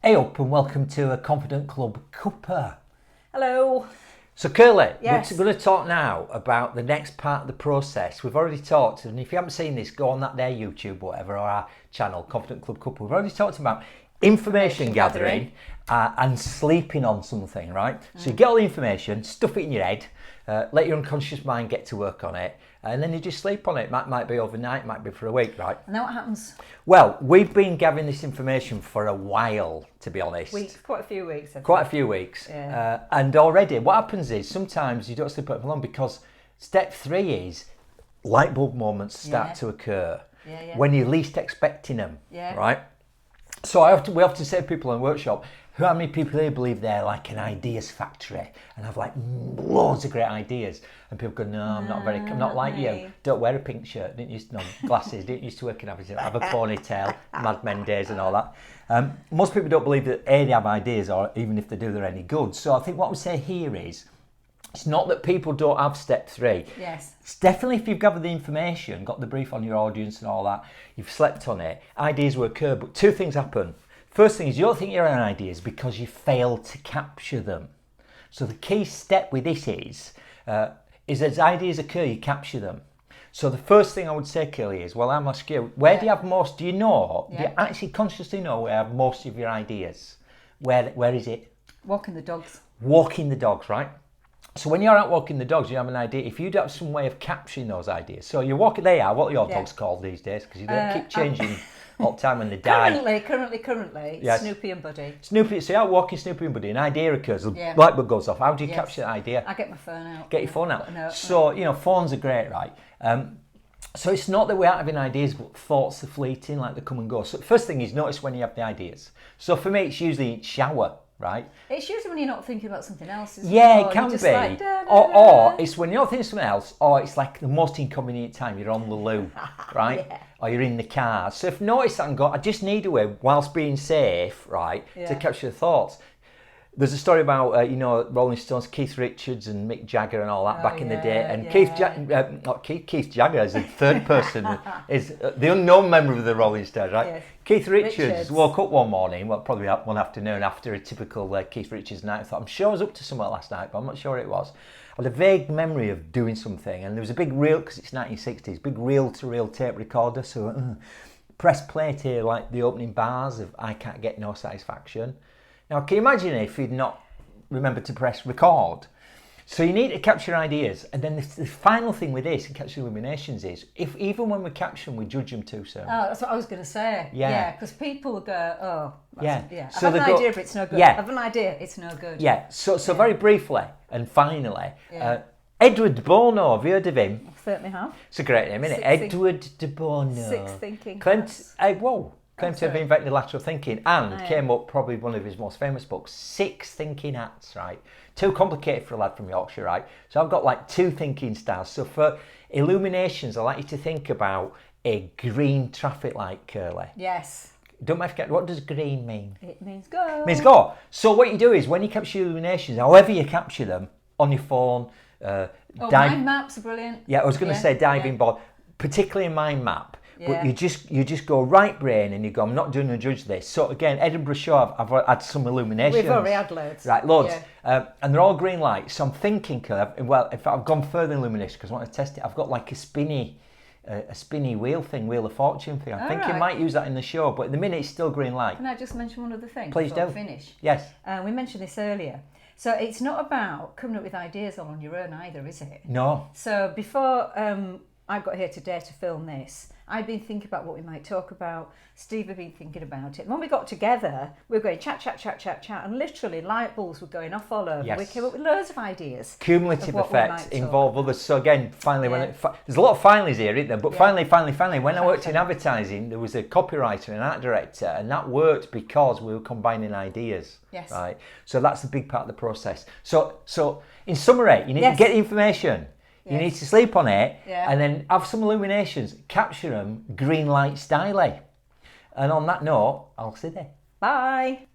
Hey up and welcome to a Confident Club Cuppa. Hello. So Curly, Yes. we're going to talk now about the next part of the process. We've already talked, and if you haven't seen this, go on that there YouTube or whatever, or our channel, Confident Club Cuppa. We've already talked about information gathering and sleeping on something, right? So you get all the information, stuff it in your head, let your unconscious mind get to work on it, and then you just sleep on it. Might be overnight, might be for a week, right? And then what happens? Well, we've been gathering this information for a while, to be honest. Quite a few weeks. Quite a few weeks. Yeah. And already, what happens is sometimes you don't sleep for long because step 3 is light bulb moments start to occur when you're least expecting them, right? So we often say to people in workshop, how many people here believe they're like an ideas factory and have like loads of great ideas? And people go, no, I'm not like you. Don't wear a pink shirt, glasses, didn't used to work in advertising, have a ponytail, Mad Men days and all that. Most people don't believe that they have ideas, or even if they do, they're any good. So I think what we say here is, it's not that people don't have step 3. Yes. It's definitely if you've gathered the information, got the brief on your audience and all that, you've slept on it, ideas will occur, but 2 things happen. First thing is you don't think you're on ideas because you fail to capture them. So the key step with this is as ideas occur, you capture them. So the first thing I would say, Kelly, is, well, I'm asking you, where do you have most, do you actually consciously know where you have most of your ideas? Where is it? Walking the dogs. Walking the dogs, right? So when you're out walking the dogs, you have an idea. If you'd have some way of capturing those ideas. So you're walking, what are your dogs called these days? Because you don't keep changing all the time when they die. Currently, Yes. Snoopy and Buddy. Snoopy, so you're out walking Snoopy and Buddy, an idea occurs, the light bulb goes off. How do you capture that idea? I get my phone out. Get your phone out. So, phones are great, right? So it's not that we aren't having ideas, but thoughts are fleeting, like they come and go. So the first thing is notice when you have the ideas. So for me, it's usually shower, right? It's usually when you're not thinking about something else, isn't it it? can be. Like, or it's when you're not thinking of something else, or it's like the most inconvenient time, you're on the loo, right? Or you're in the car. So if you notice that and go, I just need a way, whilst being safe, right, to capture the thoughts. There's a story about, Rolling Stones, Keith Richards and Mick Jagger and all that back in the day. And Keith Jagger is the third person, is the unknown member of the Rolling Stones, right? Yes. Keith Richards woke up one morning, probably one afternoon after a typical Keith Richards night. I thought, I'm sure I was up to something last night, but I'm not sure it was. I had a vague memory of doing something, and there was a big reel, because it's 1960s, big reel-to-reel tape recorder, so press play to hear like the opening bars of I Can't Get No Satisfaction. Now, can you imagine if you'd not remembered to press record? So you need to capture ideas, and then the final thing with this and capture illuminations is, if even when we capture them, we judge them too soon. Oh, that's what I was going to say. Yeah, because people go, I So have an idea, but it's no good. I have an idea, it's no good. Yeah. So very briefly and finally, Edward de Bono. Have you heard of him? I certainly have. It's a great name, isn't it? Edward de Bono. 6 thinking. Claimed to have invented lateral thinking and came up probably one of his most famous books, 6 Thinking Hats, right? Too complicated for a lad from Yorkshire, right? So I've got like 2 thinking styles. So for illuminations, I like you to think about a green traffic light, Curly. Yes. Don't forget, what does green mean? It means go. It means go. So what you do is when you capture illuminations, however you capture them, on your phone, mind maps are brilliant. Yeah, I was going to say diving board, particularly in mind map. But you just go right brain and you go, I'm not doing a judge this. So again, Edinburgh Show, I've had some illuminations. We've already had loads. Right, loads. And they're all green lights. So I'm thinking, well, if I've gone further in illumination because I want to test it, I've got like a spinny wheel of fortune thing. I think you might use that in the show, but at the minute it's still green light. Can I just mention one other thing? Please do. Finish. Yes. We mentioned this earlier. So it's not about coming up with ideas all on your own either, is it? No. So before I got here today to film this, I'd been thinking about what we might talk about. Steve had been thinking about it. When we got together, we were going chat, and literally light bulbs were going off all over. Yes. We came up with loads of ideas. Cumulative effects involve others. So again, finally, there's a lot of finallys here, isn't there? But finally, when I worked in advertising, there was a copywriter and an art director, and that worked because we were combining ideas. Yes. Right. So that's the big part of the process. So in summary, you need to get the information. You need to sleep on it and then have some illuminations, capture them green light styly. And on that note, I'll see you there. Bye.